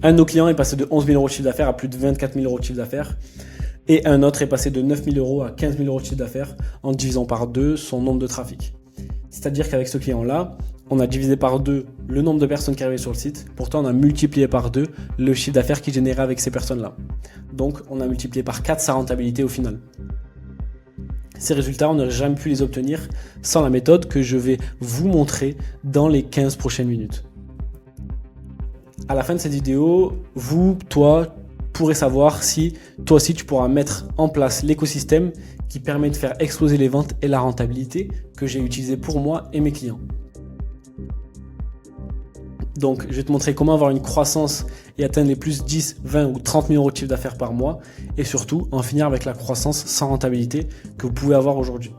Un de nos clients est passé de 11 000 euros de chiffre d'affaires à plus de 24 000 euros de chiffre d'affaires. Et un autre est passé de 9 000 euros à 15 000 euros de chiffre d'affaires en divisant par 2 son nombre de trafic. C'est-à-dire qu'avec ce client-là, on a divisé par 2 le nombre de personnes qui arrivaient sur le site. Pourtant, on a multiplié par 2 le chiffre d'affaires qu'il générait avec ces personnes-là. Donc, on a multiplié par 4 sa rentabilité au final. Ces résultats, on n'aurait jamais pu les obtenir sans la méthode que je vais vous montrer dans les 15 prochaines minutes. À la fin de cette vidéo, toi, pourrez savoir si toi aussi tu pourras mettre en place l'écosystème qui permet de faire exploser les ventes et la rentabilité que j'ai utilisé pour moi et mes clients. Donc, je vais te montrer comment avoir une croissance et atteindre les plus 10, 20 ou 30 000 euros de chiffre d'affaires par mois et surtout en finir avec la croissance sans rentabilité que vous pouvez avoir aujourd'hui.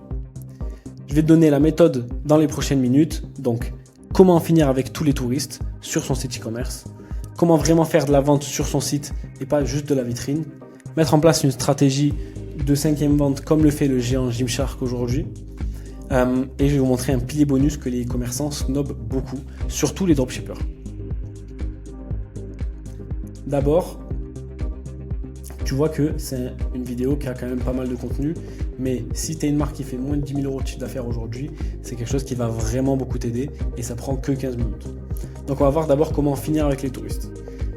Je vais te donner la méthode dans les prochaines minutes. Donc, comment en finir avec tous les touristes sur son site e-commerce, comment vraiment faire de la vente sur son site et pas juste de la vitrine, mettre en place une stratégie de 5e vente comme le fait le géant Gymshark aujourd'hui. Et je vais vous montrer un pilier bonus que les commerçants snobent beaucoup, surtout les dropshippers. D'abord, tu vois que c'est une vidéo qui a quand même pas mal de contenu, mais si tu es une marque qui fait moins de 10 000 euros de chiffre d'affaires aujourd'hui, c'est quelque chose qui va vraiment beaucoup t'aider et ça prend que 15 minutes. Donc on va voir d'abord comment finir avec les touristes.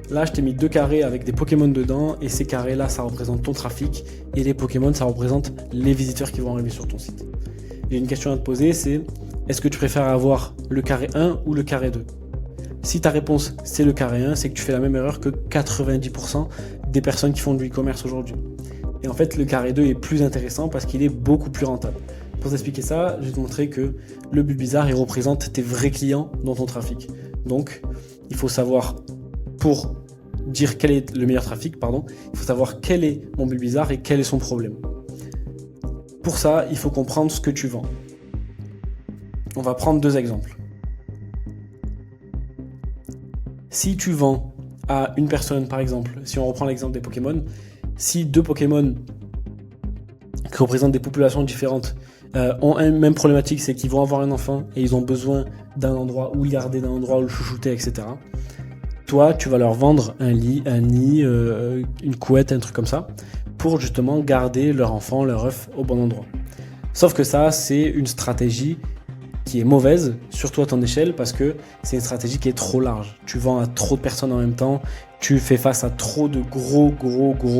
Là, je t'ai mis 2 carrés avec des Pokémon dedans et ces carrés-là, ça représente ton trafic et les Pokémon, ça représente les visiteurs qui vont arriver sur ton site. J'ai une question à te poser, c'est est-ce que tu préfères avoir le carré 1 ou le carré 2 ? Si ta réponse c'est le carré 1, c'est que tu fais la même erreur que 90% des personnes qui font du e-commerce aujourd'hui. Et en fait, le carré 2 est plus intéressant parce qu'il est beaucoup plus rentable. Pour t'expliquer ça, je vais te montrer que le but bizarre, il représente tes vrais clients dans ton trafic. Donc, il faut savoir, pour dire quel est le meilleur trafic, il faut savoir quel est mon but bizarre et quel est son problème. Pour ça, il faut comprendre ce que tu vends. On va prendre 2 exemples. Si tu vends à une personne, par exemple, si on reprend l'exemple des Pokémon, si 2 Pokémon qui représentent des populations différentes ont une même problématique, c'est qu'ils vont avoir un enfant et ils ont besoin d'un endroit où le garder, d'un endroit où le chouchouter, etc. Toi, tu vas leur vendre un lit, une couette, un truc comme ça, pour justement garder leur enfant, leur œuf au bon endroit. Sauf que ça, c'est une stratégie qui est mauvaise, surtout à ton échelle, parce que c'est une stratégie qui est trop large. Tu vends à trop de personnes en même temps, tu fais face à trop de gros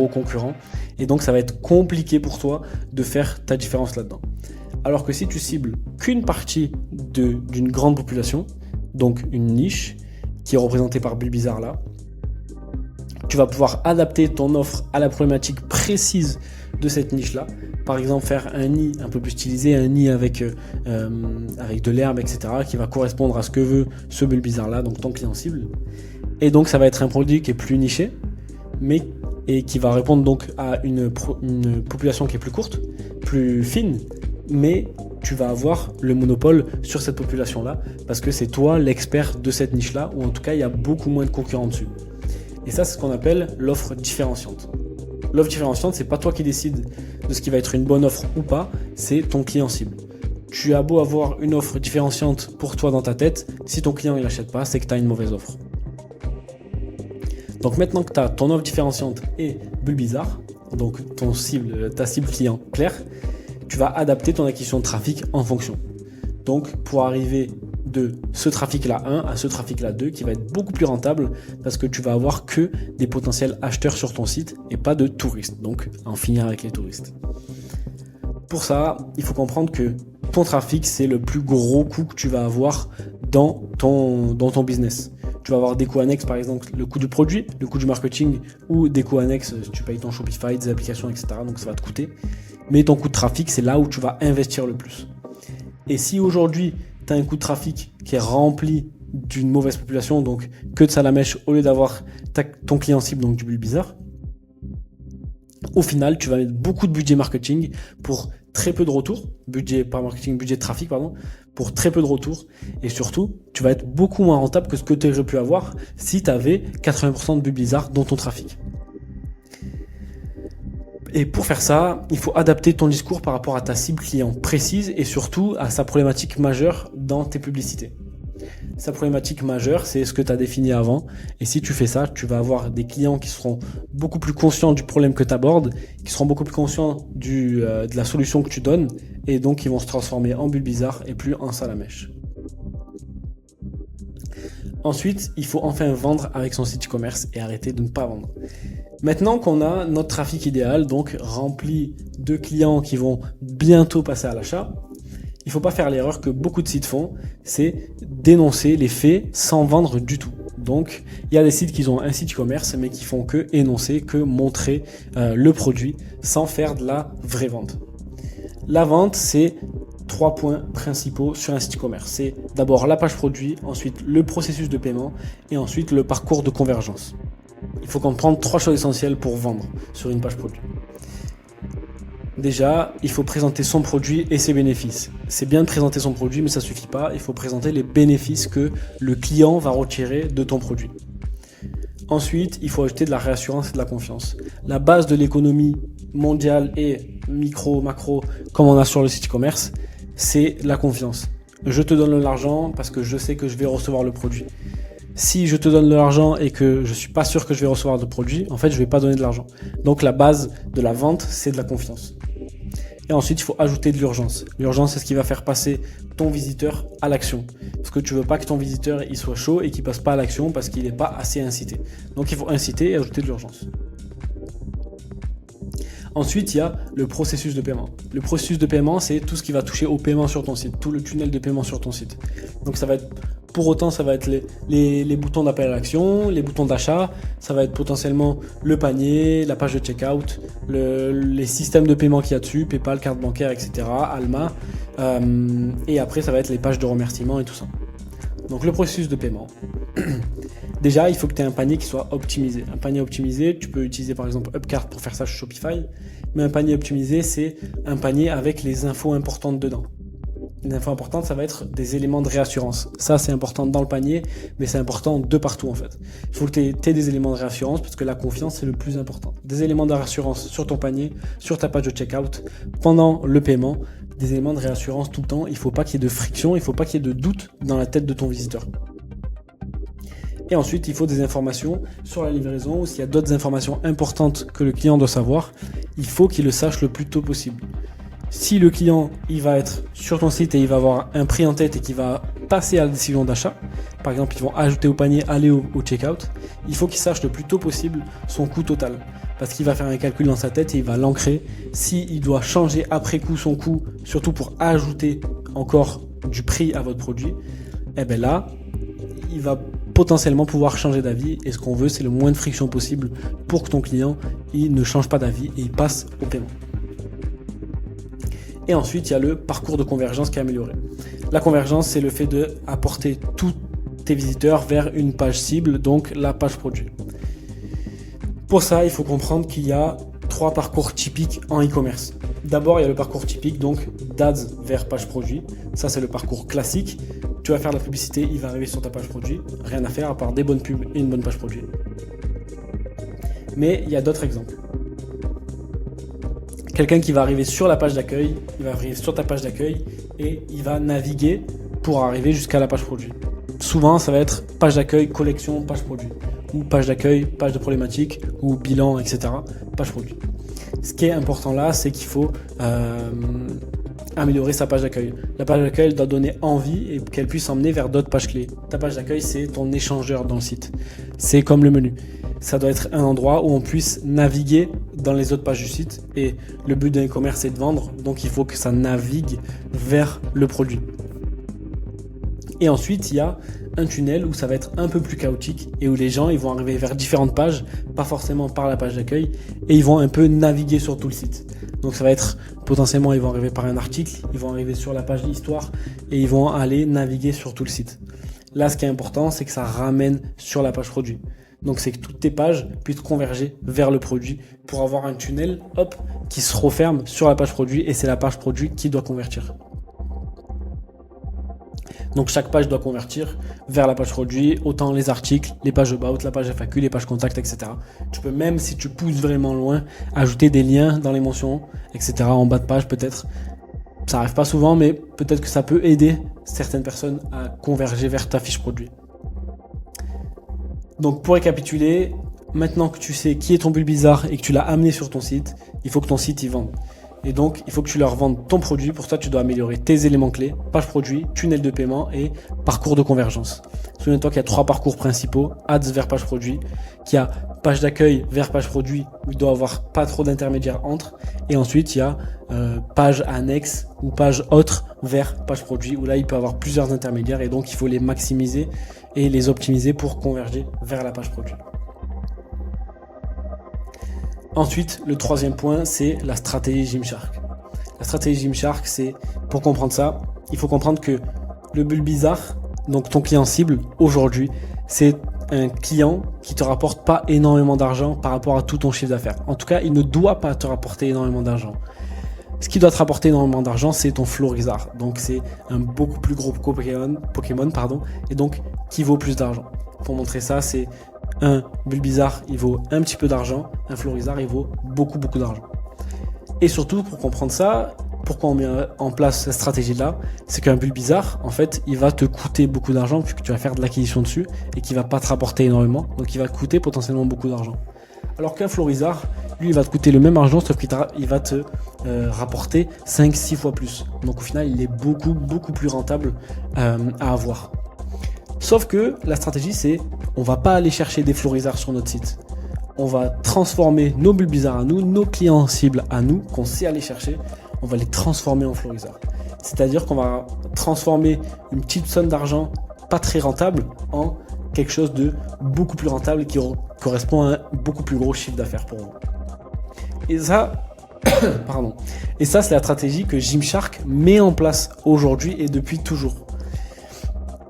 concurrents, et donc ça va être compliqué pour toi de faire ta différence là-dedans. Alors que si tu cibles qu'une partie d'une grande population, donc une niche, qui est représentée par Bulbizarre là, tu vas pouvoir adapter ton offre à la problématique précise de cette niche-là. Par exemple, faire un nid un peu plus stylisé, un nid avec de l'herbe, etc., qui va correspondre à ce que veut ce Bulbizarre-là, donc ton client cible. Et donc, ça va être un produit qui est plus niché, et qui va répondre donc à une population qui est plus courte, plus fine, mais tu vas avoir le monopole sur cette population-là, parce que c'est toi l'expert de cette niche-là, ou en tout cas, il y a beaucoup moins de concurrents dessus. Et ça, c'est ce qu'on appelle l'offre différenciante. L'offre différenciante, c'est pas toi qui décides de ce qui va être une bonne offre ou pas, c'est ton client cible. Tu as beau avoir une offre différenciante pour toi dans ta tête, si ton client il l'achète pas, c'est que tu as une mauvaise offre. Donc maintenant que tu as ton offre différenciante et Bulbizarre, donc ta cible client claire, tu vas adapter ton acquisition de trafic en fonction. Donc pour arriver de ce trafic-là 1 à ce trafic-là 2 qui va être beaucoup plus rentable parce que tu vas avoir que des potentiels acheteurs sur ton site et pas de touristes. Donc, en finir avec les touristes. Pour ça, il faut comprendre que ton trafic, c'est le plus gros coût que tu vas avoir dans ton business. Tu vas avoir des coûts annexes, par exemple, le coût du produit, le coût du marketing ou des coûts annexes si tu payes ton Shopify, des applications, etc. Donc, ça va te coûter. Mais ton coût de trafic, c'est là où tu vas investir le plus. Et si aujourd'hui, tu as un coût de trafic qui est rempli d'une mauvaise population, donc que de salamèche, au lieu d'avoir ton client cible, donc du Bulbizarre, au final, tu vas mettre beaucoup de budget marketing pour très peu de retours, budget de trafic, pour très peu de retours, et surtout, tu vas être beaucoup moins rentable que ce que tu aurais pu avoir si tu avais 80% de Bulbizarre dans ton trafic. Et pour faire ça, il faut adapter ton discours par rapport à ta cible client précise et surtout à sa problématique majeure dans tes publicités. Sa problématique majeure, c'est ce que tu as défini avant. Et si tu fais ça, tu vas avoir des clients qui seront beaucoup plus conscients du problème que tu abordes, qui seront beaucoup plus conscients de la solution que tu donnes, et donc ils vont se transformer en bulles bizarres et plus en salamèche. Ensuite, il faut enfin vendre avec son site e-commerce et arrêter de ne pas vendre. Maintenant qu'on a notre trafic idéal, donc rempli de clients qui vont bientôt passer à l'achat, il ne faut pas faire l'erreur que beaucoup de sites font, c'est dénoncer les faits sans vendre du tout. Donc, il y a des sites qui ont un site e-commerce, mais qui font que énoncer, que montrer le produit sans faire de la vraie vente. La vente, c'est 3 points principaux sur un site e-commerce. C'est d'abord la page produit, ensuite le processus de paiement et ensuite le parcours de convergence. Il faut comprendre 3 choses essentielles pour vendre sur une page produit. Déjà, il faut présenter son produit et ses bénéfices. C'est bien de présenter son produit, mais ça ne suffit pas. Il faut présenter les bénéfices que le client va retirer de ton produit. Ensuite, il faut ajouter de la réassurance et de la confiance. La base de l'économie mondiale et micro, macro, comme on a sur le site e-commerce, c'est la confiance. Je te donne l'argent parce que je sais que je vais recevoir le produit. Si je te donne de l'argent et que je ne suis pas sûr que je vais recevoir de produit, en fait, je ne vais pas donner de l'argent. Donc, la base de la vente, c'est de la confiance. Et ensuite, il faut ajouter de l'urgence. L'urgence, c'est ce qui va faire passer ton visiteur à l'action. Parce que tu ne veux pas que ton visiteur il soit chaud et qu'il ne passe pas à l'action parce qu'il n'est pas assez incité. Donc, il faut inciter et ajouter de l'urgence. Ensuite, il y a le processus de paiement. Le processus de paiement, c'est tout ce qui va toucher au paiement sur ton site, tout le tunnel de paiement sur ton site. Donc, ça va être les boutons d'appel à l'action, les boutons d'achat, ça va être potentiellement le panier, la page de checkout, les systèmes de paiement qu'il y a dessus, PayPal, carte bancaire, etc., Alma. Et après, ça va être les pages de remerciement et tout ça. Donc, le processus de paiement. Déjà, il faut que tu aies un panier qui soit optimisé. Un panier optimisé, tu peux utiliser par exemple Upcart pour faire ça sur Shopify. Mais un panier optimisé, c'est un panier avec les infos importantes dedans. Les infos importantes, ça va être des éléments de réassurance. Ça, c'est important dans le panier, mais c'est important de partout en fait. Il faut que tu aies des éléments de réassurance parce que la confiance, c'est le plus important. Des éléments de réassurance sur ton panier, sur ta page de checkout, pendant le paiement. Des éléments de réassurance tout le temps. Il ne faut pas qu'il y ait de friction, il ne faut pas qu'il y ait de doute dans la tête de ton visiteur. Et ensuite, il faut des informations sur la livraison ou s'il y a d'autres informations importantes que le client doit savoir, il faut qu'il le sache le plus tôt possible. Si le client il va être sur ton site et il va avoir un prix en tête et qu'il va passer à la décision d'achat, par exemple, ils vont ajouter au panier, aller au checkout, il faut qu'il sache le plus tôt possible son coût total. Parce qu'il va faire un calcul dans sa tête et il va l'ancrer. S'il doit changer après coup son coût, surtout pour ajouter encore du prix à votre produit, eh bien là, il va potentiellement pouvoir changer d'avis et ce qu'on veut, c'est le moins de friction possible pour que ton client il ne change pas d'avis et il passe au paiement. Et ensuite, il y a le parcours de convergence qui est amélioré. La convergence, c'est le fait d'apporter tous tes visiteurs vers une page cible, donc la page produit. Pour ça, il faut comprendre qu'il y a 3 parcours typiques en e-commerce. D'abord, il y a le parcours typique, donc d'ads vers page produit. Ça, c'est le parcours classique. Tu vas faire de la publicité, il va arriver sur ta page produit. Rien à faire à part des bonnes pubs et une bonne page produit. Mais il y a d'autres exemples. Quelqu'un qui va arriver sur la page d'accueil, il va arriver sur ta page d'accueil et il va naviguer pour arriver jusqu'à la page produit. Souvent, ça va être page d'accueil, collection, page produit. Ou page d'accueil, page de problématique, ou bilan, etc. Page produit. Ce qui est important là, c'est qu'il faut améliorer sa page d'accueil. La page d'accueil doit donner envie et qu'elle puisse emmener vers d'autres pages clés. Ta page d'accueil, c'est ton échangeur dans le site. C'est comme le menu. Ça doit être un endroit où on puisse naviguer dans les autres pages du site. Et le but d'un e-commerce, c'est de vendre. Donc, il faut que ça navigue vers le produit. Et ensuite, il y a un tunnel où ça va être un peu plus chaotique et où les gens ils vont arriver vers différentes pages, pas forcément par la page d'accueil, et ils vont un peu naviguer sur tout le site. Donc ça va être potentiellement, ils vont arriver par un article, ils vont arriver sur la page d'histoire et ils vont aller naviguer sur tout le site. Là, ce qui est important, c'est que ça ramène sur la page produit. Donc c'est que toutes tes pages puissent converger vers le produit pour avoir un tunnel, hop, qui se referme sur la page produit et c'est la page produit qui doit convertir. Donc chaque page doit convertir vers la page produit, autant les articles, les pages about, la page FAQ, les pages contact, etc. Tu peux même, si tu pousses vraiment loin, ajouter des liens dans les mentions, etc. en bas de page peut-être. Ça arrive pas souvent, mais peut-être que ça peut aider certaines personnes à converger vers ta fiche produit. Donc pour récapituler, maintenant que tu sais qui est ton bulle bizarre et que tu l'as amené sur ton site, il faut que ton site y vende. Et donc, il faut que tu leur vendes ton produit. Pour ça, tu dois améliorer tes éléments clés, page produit, tunnel de paiement et parcours de convergence. Souviens-toi qu'il y a 3 parcours principaux, ads vers page produit, qu'il y a page d'accueil vers page produit, où il doit y avoir pas trop d'intermédiaires entre. Et ensuite, il y a page annexe ou page autre vers page produit, où là, il peut y avoir plusieurs intermédiaires et donc il faut les maximiser et les optimiser pour converger vers la page produit. Ensuite, le troisième point, c'est la stratégie Gymshark. La stratégie Gymshark, c'est, pour comprendre ça, il faut comprendre que le bulle bizarre, donc ton client cible, aujourd'hui, c'est un client qui te rapporte pas énormément d'argent par rapport à tout ton chiffre d'affaires. En tout cas, il ne doit pas te rapporter énormément d'argent. Ce qui doit te rapporter énormément d'argent, c'est ton Florizard. Donc, c'est un beaucoup plus gros Pokémon, et donc qui vaut plus d'argent. Pour montrer ça, c'est un bulle bizarre, il vaut un petit peu d'argent. Un Florizard, il vaut beaucoup d'argent. Et surtout, pour comprendre ça, pourquoi on met en place cette stratégie-là, c'est qu'un bulle bizarre, en fait, il va te coûter beaucoup d'argent puisque tu vas faire de l'acquisition dessus et qui va pas te rapporter énormément. Donc, il va te coûter potentiellement beaucoup d'argent. Alors qu'un Florizard, lui, il va te coûter le même argent, sauf qu'il va te rapporter 5-6 fois plus. Donc, au final, il est beaucoup plus rentable à avoir. Sauf que la stratégie, c'est on va pas aller chercher des Florizards sur notre site. On va transformer nos bulles bizarres à nous, nos clients cibles à nous, qu'on sait aller chercher, on va les transformer en Florizards. C'est-à-dire qu'on va transformer une petite somme d'argent pas très rentable en quelque chose de beaucoup plus rentable qui correspond à un beaucoup plus gros chiffre d'affaires pour vous. Et ça, c'est la stratégie que Gymshark met en place aujourd'hui et depuis toujours.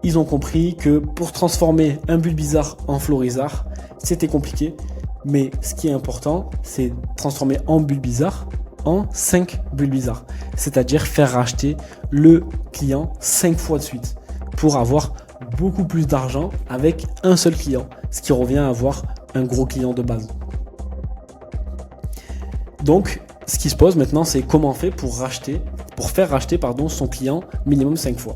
Ils ont compris que pour transformer un bulle bizarre en Florizard, c'était compliqué. Mais ce qui est important, c'est transformer en bulle bizarre en 5 bulles bizarres. C'est-à-dire faire racheter le client 5 fois de suite pour avoir beaucoup plus d'argent avec un seul client. Ce qui revient à avoir un gros client de base. Donc, ce qui se pose maintenant, c'est comment on fait pour faire racheter son client minimum 5 fois.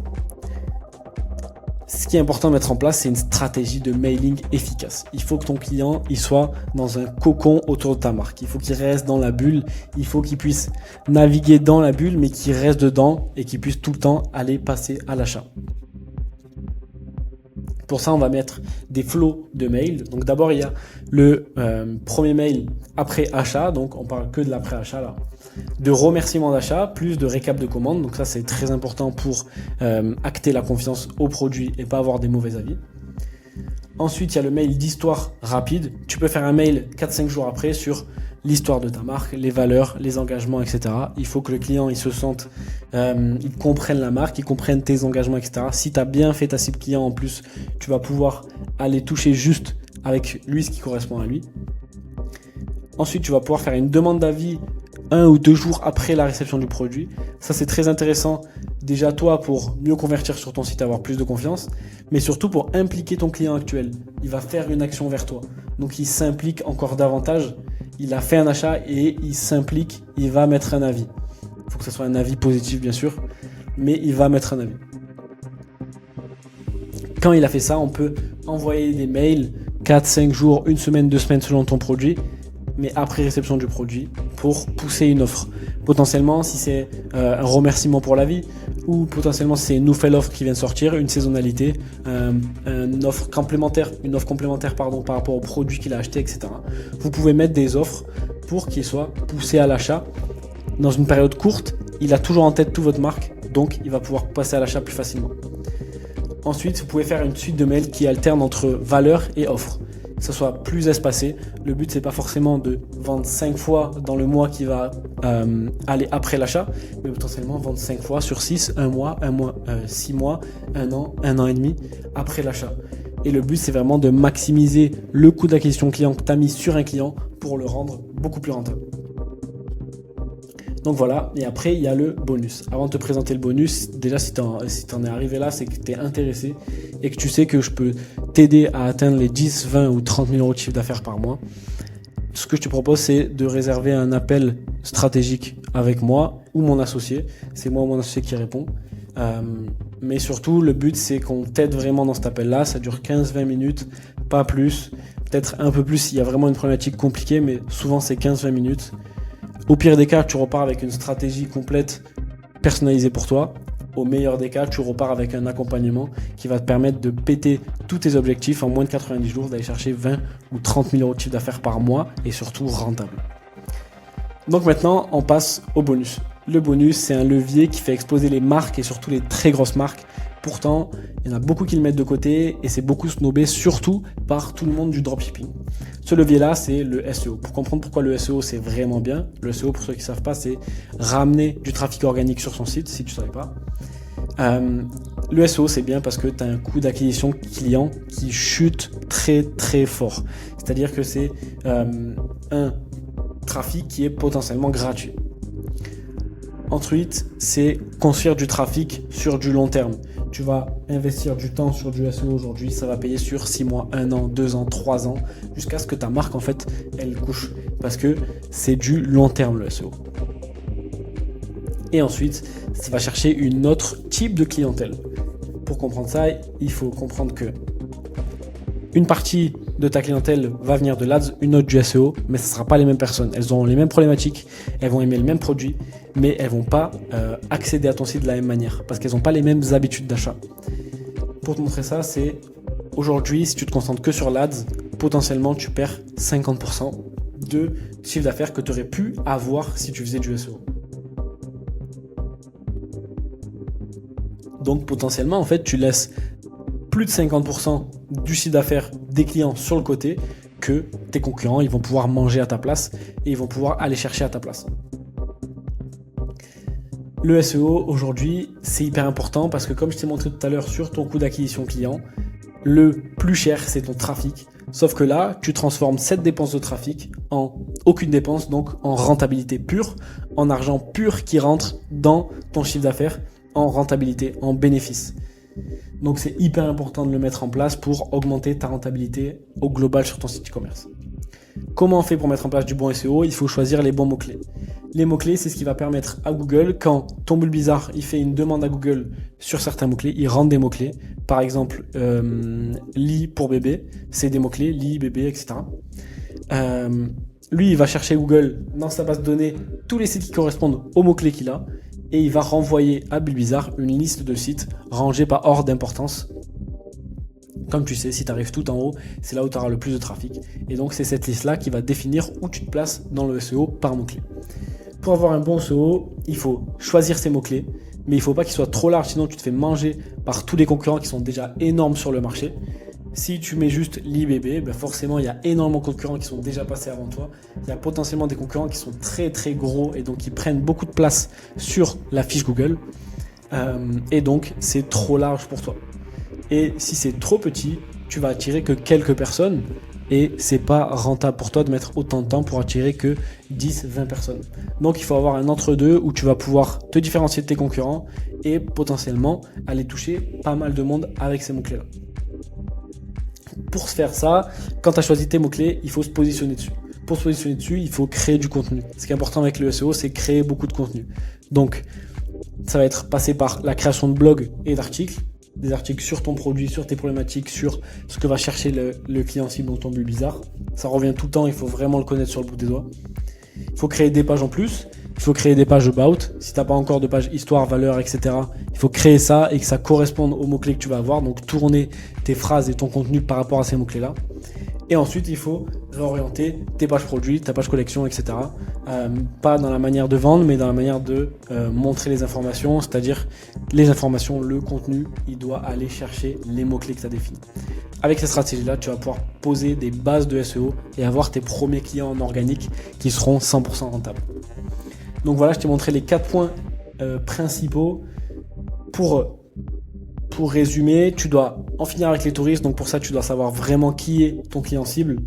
Ce qui est important de mettre en place, c'est une stratégie de mailing efficace. Il faut que ton client il soit dans un cocon autour de ta marque. Il faut qu'il reste dans la bulle. Il faut qu'il puisse naviguer dans la bulle, mais qu'il reste dedans et qu'il puisse tout le temps aller passer à l'achat. Pour ça, on va mettre des flows de mails. Donc d'abord, il y a le premier mail après achat. Donc on parle que de l'après-achat là. De remerciements d'achat, plus de récap de commande. Donc ça, c'est très important pour acter la confiance au produit et pas avoir des mauvais avis. Ensuite, il y a le mail d'histoire rapide. Tu peux faire un mail 4-5 jours après sur l'histoire de ta marque, les valeurs, les engagements, etc. Il faut que le client il se sente, il comprenne la marque, il comprenne tes engagements, etc. Si tu as bien fait ta cible client en plus, tu vas pouvoir aller toucher juste avec lui ce qui correspond à lui. Ensuite, tu vas pouvoir faire une demande d'avis 1 ou 2 jours après la réception du produit. Ça, c'est très intéressant. Déjà, toi, pour mieux convertir sur ton site, avoir plus de confiance, mais surtout pour impliquer ton client actuel. Il va faire une action vers toi. Donc, il s'implique encore davantage. Il a fait un achat et il s'implique. Il va mettre un avis. Il faut que ce soit un avis positif, bien sûr, mais il va mettre un avis. Quand il a fait ça, on peut envoyer des mails 4, 5 jours, 1 semaine, 2 semaines selon ton produit, mais après réception du produit pour pousser une offre. Potentiellement, si c'est un remerciement pour la vie ou potentiellement si c'est une nouvelle offre qui vient de sortir, une saisonnalité, une offre complémentaire, par rapport au produit qu'il a acheté, etc. Vous pouvez mettre des offres pour qu'il soit poussé à l'achat dans une période courte. Il a toujours en tête toute votre marque, donc il va pouvoir passer à l'achat plus facilement. Ensuite, vous pouvez faire une suite de mails qui alterne entre valeur et offre. Que ce soit plus espacé. Le but, c'est pas forcément de vendre 5 fois dans le mois qui va aller après l'achat, mais potentiellement vendre 5 fois sur 6, 1 mois, 6 mois, 1 an et demi après l'achat. Et le but, c'est vraiment de maximiser le coût d'acquisition client que tu as mis sur un client pour le rendre beaucoup plus rentable. Donc voilà, et après il y a le bonus. Avant de te présenter le bonus, déjà si t'en es arrivé là, c'est que tu es intéressé et que tu sais que je peux t'aider à atteindre les 10, 20 ou 30 000 euros de chiffre d'affaires par mois. Ce que je te propose, c'est de réserver un appel stratégique avec moi ou mon associé. C'est moi ou mon associé qui répond. Mais surtout, le but, c'est qu'on t'aide vraiment dans cet appel-là. Ça dure 15-20 minutes, pas plus. Peut-être un peu plus s'il y a vraiment une problématique compliquée, mais souvent, c'est 15-20 minutes. Au pire des cas, tu repars avec une stratégie complète personnalisée pour toi. Au meilleur des cas, tu repars avec un accompagnement qui va te permettre de péter tous tes objectifs en moins de 90 jours, d'aller chercher 20 ou 30 000 euros de chiffre d'affaires par mois et surtout rentable. Donc maintenant, on passe au bonus. Le bonus, c'est un levier qui fait exploser les marques et surtout les très grosses marques. Pourtant, il y en a beaucoup qui le mettent de côté et c'est beaucoup snobé, surtout par tout le monde du dropshipping. Ce levier-là, c'est le SEO. Pour comprendre pourquoi le SEO, c'est vraiment bien, le SEO, pour ceux qui ne savent pas, c'est ramener du trafic organique sur son site, si tu ne savais pas. Le SEO, c'est bien parce que tu as un coût d'acquisition client qui chute très très fort. C'est-à-dire que c'est un trafic qui est potentiellement gratuit. Ensuite, c'est construire du trafic sur du long terme. Tu vas investir du temps sur du SEO aujourd'hui, ça va payer sur 6 mois, 1 an, 2 ans, 3 ans, jusqu'à ce que ta marque, en fait, elle couche. Parce que c'est du long terme, le SEO. Et ensuite, ça va chercher une autre type de clientèle. Pour comprendre ça, il faut comprendre que une partie de ta clientèle va venir de l'Ads, une autre du SEO, mais ce ne sera pas les mêmes personnes. Elles auront les mêmes problématiques, elles vont aimer le même produit, mais elles ne vont pas accéder à ton site de la même manière, parce qu'elles n'ont pas les mêmes habitudes d'achat. Pour te montrer ça, c'est aujourd'hui, si tu te concentres que sur l'Ads, potentiellement tu perds 50% de chiffre d'affaires que tu aurais pu avoir si tu faisais du SEO. Donc potentiellement, en fait, tu laisses plus de 50% du chiffre d'affaires des clients sur le côté que tes concurrents, ils vont pouvoir manger à ta place et ils vont pouvoir aller chercher à ta place. Le SEO, aujourd'hui, c'est hyper important parce que comme je t'ai montré tout à l'heure sur ton coût d'acquisition client, le plus cher, c'est ton trafic. Sauf que là, tu transformes cette dépense de trafic en aucune dépense, donc en rentabilité pure, en argent pur qui rentre dans ton chiffre d'affaires, en rentabilité, en bénéfice. Donc c'est hyper important de le mettre en place pour augmenter ta rentabilité au global sur ton site e-commerce. Comment on fait pour mettre en place du bon SEO? Il faut choisir les bons mots-clés. Les mots-clés, c'est ce qui va permettre à Google, quand ton bulle bizarre, il fait une demande à Google sur certains mots-clés, il rentre des mots-clés. Par exemple, lit pour bébé, c'est des mots-clés, lit, bébé, etc. Lui, il va chercher Google dans sa base de données tous les sites qui correspondent aux mots-clés qu'il a. Et il va renvoyer à Bullbizarre une liste de sites rangés par ordre d'importance. Comme tu sais, si tu arrives tout en haut, c'est là où tu auras le plus de trafic. Et donc, c'est cette liste-là qui va définir où tu te places dans le SEO par mots-clés. Pour avoir un bon SEO, il faut choisir ces mots-clés, mais il ne faut pas qu'ils soient trop larges, sinon tu te fais manger par tous les concurrents qui sont déjà énormes sur le marché. Si tu mets juste l'IBB, ben forcément il y a énormément de concurrents qui sont déjà passés avant toi. Il y a potentiellement des concurrents qui sont très très gros et donc qui prennent beaucoup de place sur la fiche Google. Et donc c'est trop large pour toi. Et si c'est trop petit, tu vas attirer que quelques personnes et c'est pas rentable pour toi de mettre autant de temps pour attirer que 10-20 personnes. Donc il faut avoir un entre-deux où tu vas pouvoir te différencier de tes concurrents et potentiellement aller toucher pas mal de monde avec ces mots-clés-là. Pour faire ça, quand tu as choisi tes mots-clés, il faut se positionner dessus. Pour se positionner dessus, il faut créer du contenu. Ce qui est important avec le SEO, c'est créer beaucoup de contenu. Donc, ça va être passé par la création de blogs et d'articles, des articles sur ton produit, sur tes problématiques, sur ce que va chercher le client cible dans ton bulle bizarre. Ça revient tout le temps, il faut vraiment le connaître sur le bout des doigts. Il faut créer des pages en plus. Il faut créer des pages about. Si tu n'as pas encore de page histoire, valeur, etc., il faut créer ça et que ça corresponde aux mots-clés que tu vas avoir. Donc, tourner tes phrases et ton contenu par rapport à ces mots-clés-là. Et ensuite, il faut réorienter tes pages produits, ta page collection, etc. Pas dans la manière de vendre, mais dans la manière de montrer les informations. C'est-à-dire, les informations, le contenu, il doit aller chercher les mots-clés que tu as définis. Avec cette stratégie-là, tu vas pouvoir poser des bases de SEO et avoir tes premiers clients en organique qui seront 100% rentables. Donc voilà, je t'ai montré les 4 points principaux. Pour résumer, tu dois en finir avec les touristes. Donc pour ça, tu dois savoir vraiment qui est ton client cible.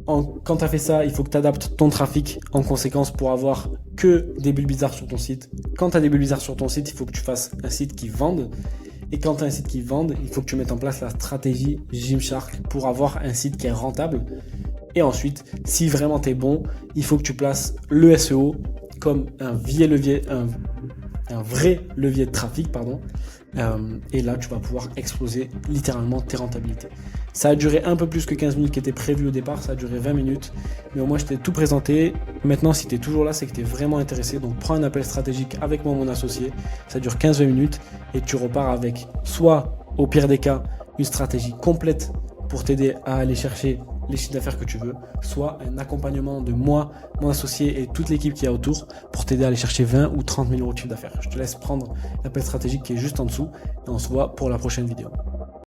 Quand tu as fait ça, il faut que tu adaptes ton trafic en conséquence pour avoir que des bulles bizarres sur ton site. Quand tu as des bulles bizarres sur ton site, il faut que tu fasses un site qui vende. Et quand tu as un site qui vende, il faut que tu mettes en place la stratégie Gymshark pour avoir un site qui est rentable. Et ensuite, si vraiment tu es bon, il faut que tu places le SEO comme un un vrai levier de trafic, pardon. Et là, tu vas pouvoir exploser littéralement tes rentabilités. Ça a duré un peu plus que 15 minutes qui était prévu au départ, ça a duré 20 minutes. Mais au moins, je t'ai tout présenté. Maintenant, si tu es toujours là, c'est que tu es vraiment intéressé. Donc, prends un appel stratégique avec moi, mon associé. Ça dure 15-20 minutes et tu repars avec soit, au pire des cas, une stratégie complète pour t'aider à aller chercher les chiffres d'affaires que tu veux, soit un accompagnement de moi, mon associé et toute l'équipe qui est autour pour t'aider à aller chercher 20 ou 30 000 euros de chiffre d'affaires. Je te laisse prendre l'appel stratégique qui est juste en dessous et on se voit pour la prochaine vidéo.